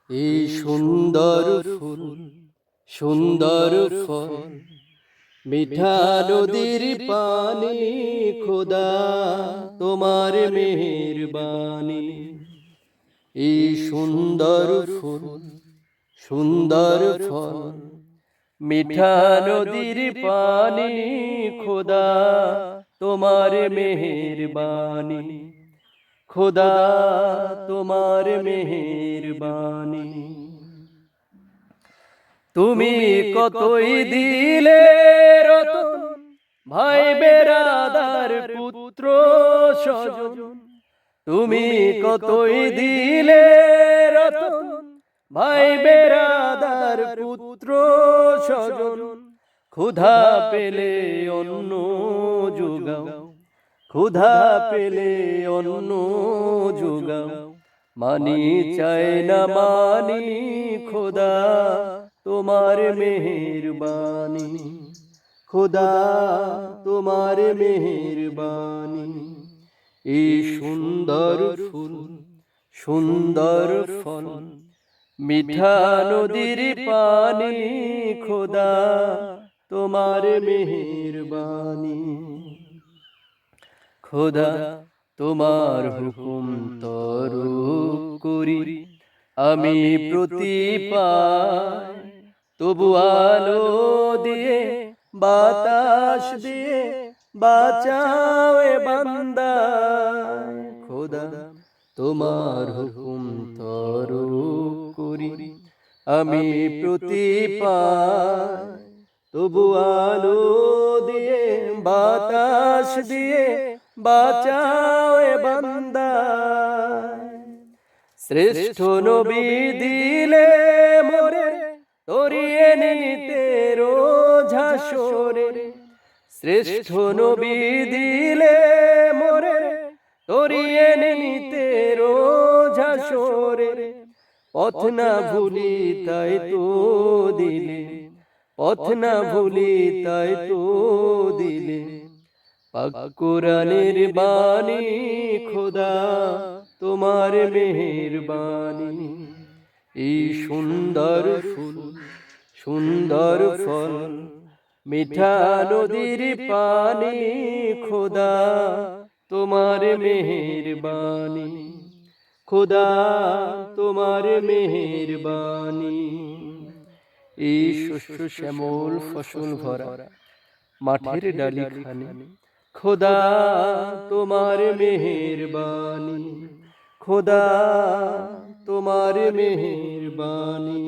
এই সুন্দর ফুল সুন্দর ফল মিঠা নদীর পানি, খোদা তোমার মেহেরবানি। এই সুন্দর ফুল সুন্দর ফল মিঠা নদীর পানি, খোদা তোমার মেহেরবানি, খোদা তোমার মেহেরবানি। তুমি কতই দিলে রতন, ভাই বেরাদার পুত্র স্বজন। তুমি কতই দিলে রতন, ভাই বেরাদার পুত্র স্বজন। ক্ষুধা পেলে অন্ন যোগাও, ক্ষুধা পেলে অন্ন যোগাও। মানি চাই না মানি, খোদা তোমার মেহেরবানি, খোদা তোমার মেহেরবানি। এই সুন্দর ফুল সুন্দর ফল মিঠা নদীর পানি, খোদা তোমার মেহেরবানি, খোদা তোমার হুকুম তরুক করি আমি প্রতি পাই। তবু আলো দিয়ে বাতাস দিয়ে বাঁচাও এ বান্দায়, খোদা তোমার হুকুম তরুক করি আমি প্রতি পাই। তবু আলো দিয়ে বাতাস দিয়ে বাঁচাও এ বান্দায়। শ্রেষ্ঠ নবী দিলে মোরে তরিয়ে নিতে রোজ হাসরে। শ্রেষ্ঠ নবী দিলে মোরে তরিয়ে নিতে রোজ হাসরে। পথ না ভুলি তাই তো দিলে, পথ না ভুলি তাই তো দিলে। পাক কোরআনের বাণী, খোদা তোমার মেহেরবানি। এই সুন্দর ফুল সুন্দর ফল মিঠা নদীর পানি, খোদা তোমার মেহেরবানি, খোদা তোমার মেহেরবানি। এই শস্য শ্যামল ফসল ভরা মাঠের ডালি খানি, খোদা তোমার মেহেরবানি, খোদা তোমার মেহেরবানি।